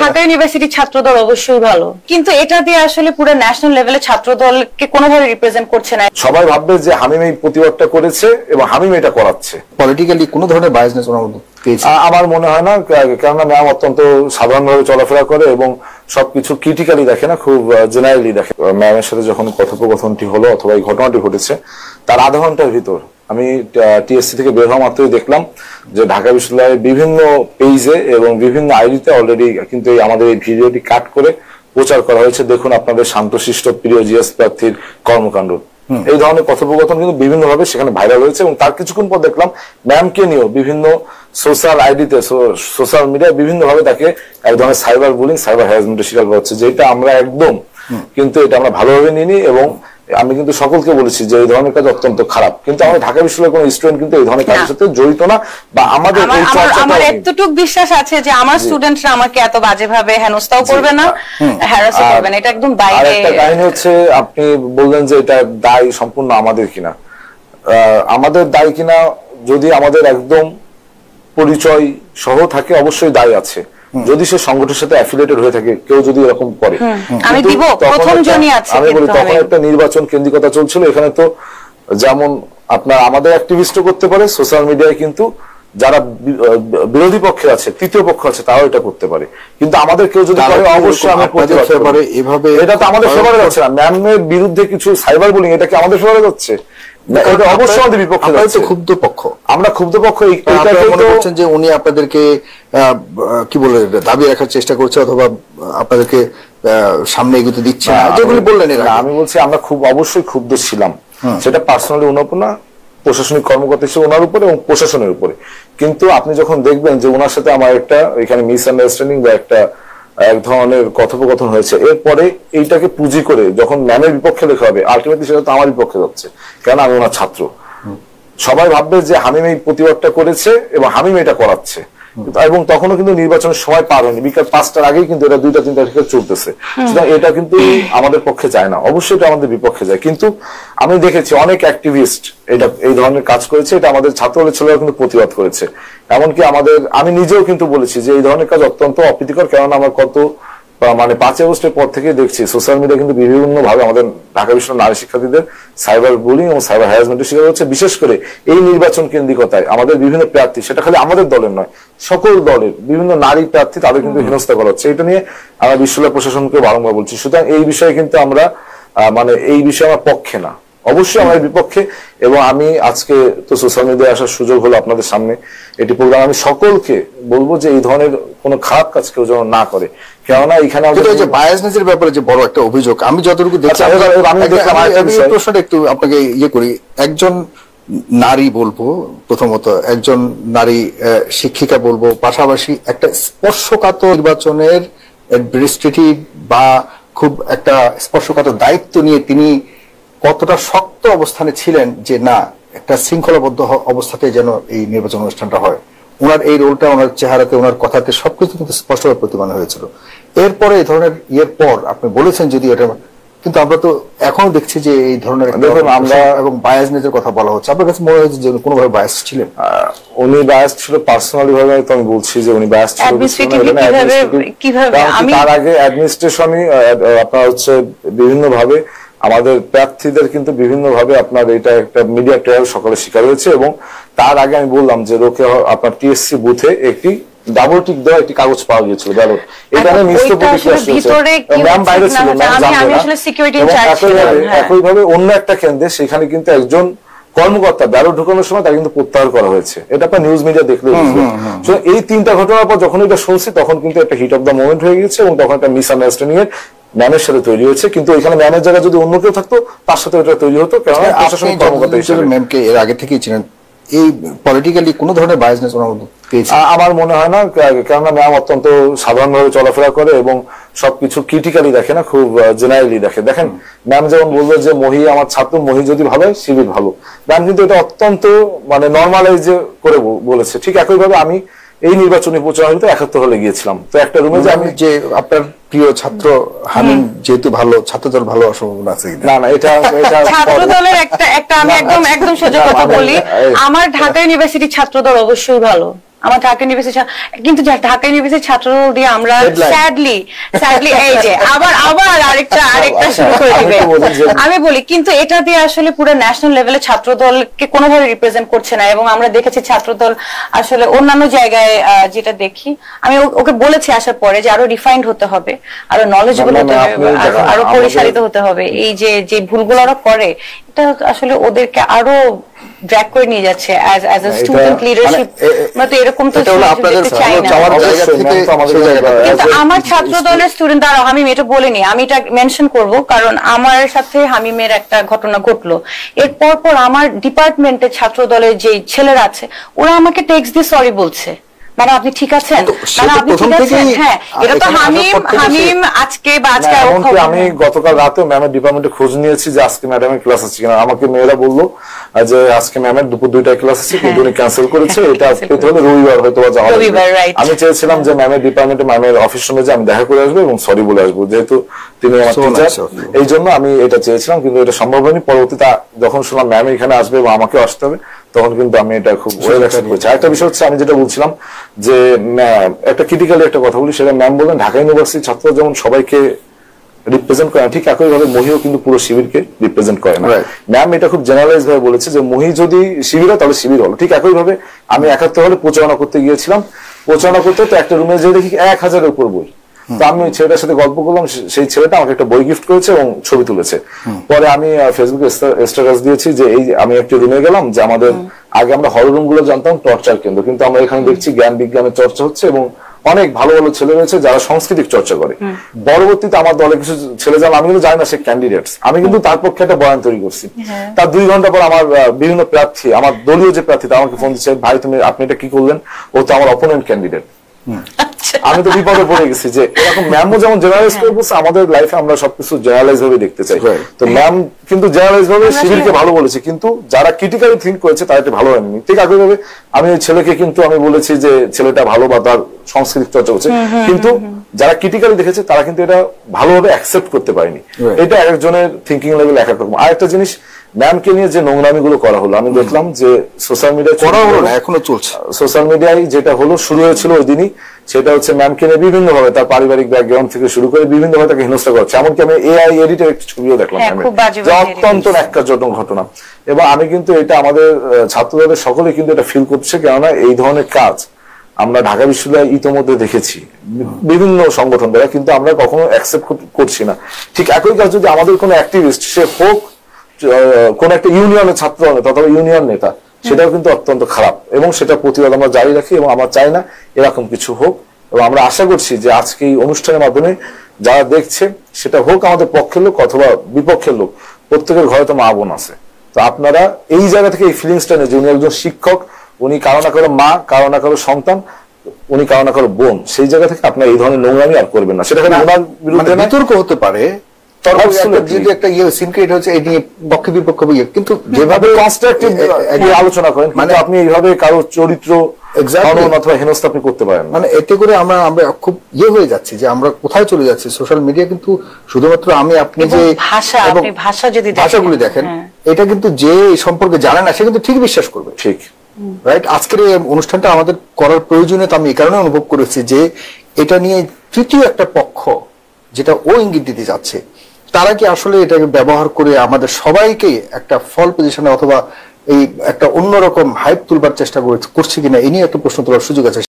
ঢাকা ইউনিভার্সিটির ছাত্রদল অবশ্যই ভালো, কিন্তু এটা দিয়ে আসলে পুরো ন্যাশনাল লেভেলে ছাত্রদলকে কোনোভাবে রিপ্রেজেন্ট করছে না। সবাই ভাববে যে হামিম এই প্রতিবাদটা করেছে এবং হামিম এটা করাচ্ছে। পলিটিক্যালি কোনো ধরনের বায়াসনেস ওনার মধ্যে আমার মনে হয় না, কেননা ম্যাম অত্যন্ত সাধারণভাবে চলাফেরা করে এবং সবকিছু ক্রিটিক্যালি দেখে না, খুব জেনারেলি দেখে। ম্যামের সাথে যখন কথোপকথনটি হলো অথবা এই ঘটনাটি ঘটেছে তার আধা ঘন্টার ভিতর আমি টিএসসি থেকে বের হওয়া মাত্রই দেখলাম যে ঢাকা বিশ্ববিদ্যালয়ের বিভিন্ন পেজে এবং বিভিন্ন আইডিতে অলরেডি কিন্তু আমাদের এই ভিডিওটি কাট করে প্রচার করা হয়েছে। দেখুন আপনাদের শান্তশিষ্ট প্রিয় জিএস প্রার্থীর কর্মকাণ্ড। এই ধরনের কথোপকথন কিন্তু বিভিন্ন ভাবে সেখানে ভাইরাল হয়েছে এবং তার কিছুক্ষণ পর দেখলাম ম্যামকে নিয়েও বিভিন্ন সোশ্যাল আইডিতে সোশ্যাল মিডিয়ায় বিভিন্ন ভাবে তাকে এক ধরনের সাইবার বুলিং সাইবার হ্যারাসমেন্টের শিকার করা হচ্ছে, যেটা আমরা একদম কিন্তু এটা আমরা ভালোভাবে নিইনি এবং আমি কিন্তু সকলকে বলেছি যে এই ধরনের কাজ অত্যন্ত খারাপ। কিন্তু আমাদের ঢাকা বিশ্ববিদ্যালয়ের কোনো স্টুডেন্ট কিন্তু এই ধরনের কাজের সাথে জড়িত না, বা আমাদের আমার এতটুকু বিশ্বাস আছে যে আমার স্টুডেন্টরা আমাকে এত বাজেভাবে হেনস্থাও করবে না, হ্যারাসও করবে না। এটা একদম বাইরে। আরেকটা কাহিনী হচ্ছে, আপনি বললেন যে এটা দায় সম্পূর্ণ আমাদের কিনা। আমাদের দায় কিনা যদি আমাদের একদম পরিচয় সহ থাকে অবশ্যই দায় আছে। যদি সে সংগঠনের সাথে অ্যাফিলিয়েটেড হয়ে থাকে, কেউ যদি এরকম করে, আমি দিব প্রথম জনই আছে। আমি বলি তখন একটা নির্বাচন কেন্দ্রিকতা চলছিল এখানে, তো যেমন আপনার আমাদের অ্যাক্টিভিস্টও করতে পারে সোশ্যাল মিডিয়ায়, কিন্তু যারা বিরোধী পক্ষে আছে তৃতীয় পক্ষ আছে তারাও এটা করতে পারে। কিন্তু আমাদের কেউ যদি করে অবশ্যই আমি প্রতিবাদ করব। এভাবে এটা তো আমাদের ফেভারে যাচ্ছে না। ম্যামের বিরুদ্ধে কিছু সাইবার বুলিং, এটা কি আমাদের ফেভারে যাচ্ছে? এটা অবশ্যই আমাদের বিপক্ষে যাচ্ছে। ক্ষুব্ধ পক্ষ, আমরা ক্ষুব্ধ পক্ষ। মনে করছেন যে উনি আপনাদেরকে কি বলে দাবি রাখার চেষ্টা করছে অথবা আপনাদেরকে সামনে এগোতে দিচ্ছে না, যেগুলি বললেন? আমি বলছি আমরা অবশ্যই ক্ষুব্ধ ছিলাম, সেটা পার্সোনালি ওনার উপর না, প্রশাসনিক কর্মকর্তা হিসেবে ওনার উপরে এবং প্রশাসনের উপরে। কিন্তু আপনি যখন দেখবেন যে ওনার সাথে আমার একটা এখানে মিসআন্ডারস্ট্যান্ডিং বা এক ধরনের কথোপকথন হয়েছে, এরপরে এইটাকে পুঁজি করে যখন ম্যামের বিপক্ষে লেখা হবে, আলটিমেটলি সেটা তো আমার বিপক্ষে যাচ্ছে, কেন আমি ওনার ছাত্র। সবাই ভাববে যে হামিম এই প্রতিবাদটা করেছে এবং হামিম এটা করাচ্ছে, এবং তখনও কিন্তু নির্বাচনের সময় পার হয়নি, বিকাল 5টার আগেই কিন্তু এটা 2টা-3টা থেকে চলতেছে। সুতরাং এটা কিন্তু আমাদের পক্ষে যায় না, অবশ্যই এটা আমাদের বিপক্ষে যায়। কিন্তু আমি দেখেছি অনেক অ্যাক্টিভিস্ট এটা এই ধরনের কাজ করেছে, এটা আমাদের ছাত্রদের ছেলেরা কিন্তু প্রতিবাদ করেছে। এমনকি আমি নিজেও কিন্তু বলেছি যে এই ধরনের কাজ অত্যন্ত অপ্রীতিকর, কেননা আমার মানে 5 আগস্টের পর থেকে দেখছি সোশ্যাল মিডিয়া কিন্তু বিভিন্ন ভাবে আমাদের ঢাকা বিশ্ববিদ্যালয়ের নারী শিক্ষার্থীদের সাইবার বুলিং এবং সাইবার হ্যারাসমেন্টের শিকার হচ্ছে। বিশেষ করে এই নির্বাচন কেন্দ্রিকতায় আমাদের বিভিন্ন প্রার্থী, সেটা খালি আমাদের দলের নয়, সকল দলের বিভিন্ন নারী প্রার্থী তাদের কিন্তু হেনস্থা করা হচ্ছে। এটা নিয়ে আমরা বিশ্ববিদ্যালয় প্রশাসনকে বারংবার বলছি। সুতরাং এই বিষয়ে কিন্তু আমরা এই বিষয়ে আমার পক্ষে না, অবশ্যই আমাদের বিপক্ষে। এবং আমি আজকে তো সোশ্যাল মিডিয়ায় আসার সুযোগ হলো আপনাদের সামনে এটি প্রোগ্রাম, আমি সকলকে বলবো যে এই ধরনের কোনো খারাপ কাজ কেউ যেন না করে, কেননা এখানে বায়াসনেসের ব্যাপারে যে বড় একটা অভিযোগ আমি যতটুকু দেখলাম, প্রশ্নটা একটু আপনাকে করি। একজন নারী বলবো, প্রথমত একজন নারী শিক্ষিকা বলবো, পাশাপাশি একটা স্পর্শকাতর নির্বাচনের অ্যাডমিনিস্ট্রেটিভ বা খুব একটা স্পর্শকাতর দায়িত্ব নিয়ে তিনি কতটা শক্ত অবস্থানে ছিলেন যে না, একটা শৃঙ্খলাবদ্ধ অবস্থাতে যেন এই নির্বাচন অনুষ্ঠানটা হয়। ওনার এই রোলটা ওনার চেহারাতে, ওনার কথাতে সবকিছু কিন্তু স্পষ্টভাবে প্রতিফলন হয়েছিল। এরপরে এই ধরনের পর আপনি বলেছেন যদি এটা, কিন্তু আমরা তো এখনো দেখছি যে এই ধরনের এবং বায়াসনেসের কথা বলা হচ্ছে। আপনার কাছে মনে হয়েছে যে কোনোভাবে বায়াস ছিলেন? উনি বায়াস ছিল পার্সোনালি ভাবে, তো আমি বলছি যে উনি বায়াস ছিল তার আগে অ্যাডমিনিস্ট্রেশনই আপনার হচ্ছে বিভিন্ন ভাবে আমাদের প্রার্থীদের কিন্তু বিভিন্ন ভাবে আপনার এটা একটা মিডিয়া ট্রায়াল সকালে শিকার হয়েছে। এবং তার আগে আমি বললাম যে লোকে আপনার টিএসসি বুথে একটি ডাবল টিক দেওয়া একটি কাগজ পাওয়া গিয়েছিল ব্যালট, এটা মিশ্র একইভাবে অন্য একটা কেন্দ্রে সেখানে কিন্তু একজন কর্মকর্তা ব্যালট ঢুকানোর সময় তাকে কিন্তু প্রত্যাহার করা হয়েছে। এটা আপনার নিউজ মিডিয়া দেখলে এই 3টা ঘটনার পর যখন এটা শুনছি তখন কিন্তু একটা হিট অফ দ্য মোমেন্ট হয়ে গেছে এবং তখন একটা মিসআন্ডারস্ট্যান্ডিং এর ম্যামের সাথে তৈরি হয়েছে। কিন্তু এখানে ম্যামের জায়গায় যদি অন্য কেউ থাকতো তার সাথে এটা তৈরি হতো, কারণ প্রশাসনিক কর্মকর্তা হিসেবে ম্যামকে এর আগে থেকেই ছিলেন। এই পলিটিক্যালি কোনো ধরনের বায়াসনেস ওনার মধ্যে আমার মনে হয় না, কেননা ম্যাম অত্যন্ত সাধারণভাবে চলাফেরা করে এবং সবকিছু ক্রিটিক্যালি দেখে না, খুব জেনারেলি দেখে। দেখেন ম্যাম যেমন বললো যে মহি আমার ছাত্র, মহি যদি ভালো হয় শিবির ভালো, ম্যাম কিন্তু এটা অত্যন্ত নর্মালাইজ করে বলেছে। ঠিক একইভাবে আমি এই নির্বাচনী প্রচার হলে 71 হলে গিয়েছিলাম, তো একটা রুমে যে আমি যে আপনার প্রিয় ছাত্র হামিম যেহেতু ভালো, ছাত্রদল ভালো সম্ভাবনা আছে না? না, এটা ছাত্রদলের একটা আমি একদম সোজা কথা বলি, আমার ঢাকা ইউনিভার্সিটির ছাত্রদল অবশ্যই ভালো, আমার ঢাকা ইউনিভার্সিটি, কিন্তু ঢাকা ইউনিভার্সিটির ছাত্র দিয়ে আমরা স্যাডলি এই যে আবার আরেকটা শুরু করে দিবে। আমি বলি কিন্তু এটা দিয়ে আসলে পুরো ন্যাশনাল লেভেলে ছাত্র দলকে কোনোভাবে রিপ্রেজেন্ট করছে না। এবং আমরা দেখেছি ছাত্র দল আসলে অন্যান্য জায়গায় যেটা দেখি, আমি ওকে বলেছি আসার পরে যে আরো রিফাইন্ড হতে হবে, আরো নলেজেবল হতে হবে, আরো পরিচালিত হতে হবে। এই যে ভুলগুলো ওরা করে, এটা আসলে ওদেরকে আরো ড্র্যাগ করে নিয়ে যাচ্ছে অ্যাজ আ স্টুডেন্ট লিডারশিপ। মানে এরকম তো চাই না। কিন্তু আমার ছাত্র দলের স্টুডেন্ট, দ্বারা আমি এটা বলিনি, আমি এটা মেনশন করব কারণ আমার সাথে হামিমের একটা ঘটনা ঘটলো। এরপর আমার ডিপার্টমেন্টের ছাত্র দলের যে ছেলেরা আছে, ওরা আমাকে টেক্সট দিয়ে সরি বলছে, মানে আপনি ঠিক আছেন, মানে আপনি ঠিক আছেন। হ্যাঁ, এটা তো হামিম আজকে আমি গতকাল রাতে ম্যামের ডিপার্টমেন্টে খোঁজ নিয়েছি যে আজকে ম্যাডামের ক্লাস আছে কিনা। আমাকে মেয়েরা বললো যে আজকে ম্যামের দুপুর 2টায় ক্লাস আছে, কিন্তু উনি ক্যান্সেল করেছে, এটা পেতে হলে রবিবার হয়তো যাওয়া যাবে। আমি চেয়েছিলাম যে ম্যামের ডিপার্টমেন্টে ম্যামের অফিস রুমে যে আমি দেখা করে আসবো এবং সরি বলে আসবো, যেহেতু তিনি আমার টিচার, এই জন্য আমি এটা চেয়েছিলাম, কিন্তু এটা সম্ভব হয়নি। পরবর্তীতে যখন শুনলাম ম্যাম এখানে আসবে এবং আমাকে আসতে হবে, তখন কিন্তু আমি এটা খুব ওয়েল অ্যাকসেপ্ট করেছি। আরেকটা বিষয় হচ্ছে, আমি যেটা বলছিলাম যে একটা ক্রিটিক্যালি একটা কথা বলি, সেটা ম্যাম বললেন ঢাকা ইউনিভার্সিটির ছাত্র যেমন সবাইকে রিপ্রেজেন্ট করে না, ঠিক একইভাবে মহিও কিন্তু পুরো শিবিরকে রিপ্রেজেন্ট করে না। ম্যাম এটা খুব জেনারেলাইজ ভাবে বলেছে যে মহি যদি শিবির হয় তাহলে শিবির হলো। ঠিক একইভাবে আমি 71 হলে প্রচারণা করতে গিয়েছিলাম, প্রচারণা করতে তো একটা রুমে যেয়ে দেখি 1000-এর উপর বই। তো আমি ওই ছেলেটার সাথে গল্প করলাম, সেই ছেলেটা আমাকে একটা বই গিফট করেছে এবং ছবি তুলেছে। পরে আমি ফেসবুকে স্ট্যাটাস দিয়েছি যে এই আমি একটা রুমে গেলাম, যে আমাদের আগে আমরা হল রুম গুলো জানতাম টর্চার কেন্দ্র, কিন্তু আমরা এখানে দেখছি জ্ঞান বিজ্ঞানের চর্চা হচ্ছে এবং অনেক ভালো ভালো ছেলে রয়েছে যারা সাংস্কৃতিক চর্চা করে। পরবর্তীতে আমার দলে কিছু ছেলে যান, আমি কিন্তু জানি না সে ক্যান্ডিডেটস, আমি কিন্তু তার পক্ষে একটা বয়ান তৈরি করছি। তার 2 ঘন্টা পর আমার বিভিন্ন প্রার্থী, আমার দলীয় যে প্রার্থী, আমাকে ফোন দিচ্ছে, ভাই আপনি এটা কি করলেন, ও তো আমার অপোনেন্ট ক্যান্ডিডেট। আমি তো বিপদে পড়ে গেছি যে এরকম ম্যামও যেমন জেনারেলাইজ করে বলছে, আমাদের লাইফে আমরা সবকিছু জেনারেলাইজ ভাবে দেখতে চাই। তো ম্যাম কিন্তু জেনারেলাইজ ভাবে শিবিরকে ভালো বলেছে, কিন্তু যারা ক্রিটিক্যালি থিঙ্ক করেছে তারা এটা ভালো হয়নি। ঠিক একইভাবে আমি ওই ছেলেকে কিন্তু আমি বলেছি যে ছেলেটা ভালো বা তার সাংস্কৃতিক চর্চা করছে, কিন্তু যারা ক্রিটিক্যালি দেখেছে তারা কিন্তু এটা ভালোভাবে অ্যাকসেপ্ট করতে পারেনি। এটা একজনের থিঙ্কিং লেভেল এক এক রকম। আরেকটা জিনিস, ম্যামকে নিয়ে যে নোংরামি গুলো করা হলো, আমি দেখলাম যে সোশ্যাল মিডিয়ায় করা হলো না, এখনো চলছে। সোশ্যাল মিডিয়ায় যেটা হলো, শুরু হয়েছিল ওই দিনই, সেটা হচ্ছে ম্যামকে নিয়ে বিভিন্ন ভাবে তার পারিবারিক ব্যাকগ্রাউন্ড থেকে শুরু করে বিভিন্ন ভাবে তাকে হেনস্থা করছে। এমনকি আমি এআই এডিটের একটি ছবিও দেখলাম, অত্যন্ত ন্যাক্কারজনক ঘটনা। এবং আমি কিন্তু এটা আমাদের ছাত্রদের সকলে কিন্তু এটা ফিল করছে, কেননা এই ধরনের কাজ আমরা ঢাকা বিশ্ববিদ্যালয়ে ইতোমধ্যে দেখেছি বিভিন্ন সংগঠন দ্বারা, কিন্তু আমরা কখনো অ্যাকসেপ্ট করছি না। ঠিক একই কাজ যদি আমাদের কোনো অ্যাক্টিভিস্ট, সে হোক কোন একটা ইউনিয়নের ছাত্র অথবা ইউনিয়ন নেতা, সেটাও কিন্তু অত্যন্ত খারাপ এবং সেটা প্রতিবাদ আমরা জারি রাখি এবং আমরা চাই না এরকম কিছু হোক। এবং আমরা আশা করছি যে আজকে এই অনুষ্ঠানের মাধ্যমে যারা দেখছে, সেটা হোক আমাদের পক্ষের লোক অথবা বিপক্ষের লোক, প্রত্যেকের ঘরে তো মা বোন আছে। তো আপনারা এই জায়গা থেকে এই ফিলিংসটা নেই যে উনি একজন শিক্ষক, উনি কারো না কারো মা, কারো না কারো সন্তান, উনি কারো না কারো বোন, সেই জায়গা থেকে আপনারা এই ধরনের নোংরামি আর করবেন না। সেটা ওনার বিরুদ্ধে বিতর্ক হতে পারে, কিন্তু যেভাবে আলোচনা করেন, মানে আপনি এইভাবে কারো চরিত্র হেনস্থা আপনি করতে পারেন, মানে এতে করে আমরা খুব হয়ে যাচ্ছি যে আমরা কোথায় চলে যাচ্ছি। সোশ্যাল মিডিয়া কিন্তু শুধুমাত্র আমি আপনি যে ভাষাগুলি দেখেন, এটা কিন্তু যে সম্পর্কে জানে না সে কিন্তু ঠিক বিশ্বাস করবে। ঠিক, রাইট। আজকের এই অনুষ্ঠানটা আমাদের করার প্রয়োজনীয়তা আমি এই কারণে অনুভব করেছি যে এটা নিয়ে তৃতীয় একটা পক্ষ, যেটা ও ইঙ্গিত দিতে যাচ্ছে, তারা কি আসলে এটাকে ব্যবহার করে আমাদের সবাইকে একটা ফল পজিশনে অথবা এই একটা অন্যরকম হাইপ তুলবার চেষ্টা করছে কিনা, এই নিয়ে একটা প্রশ্ন তোলার সুযোগ আছে।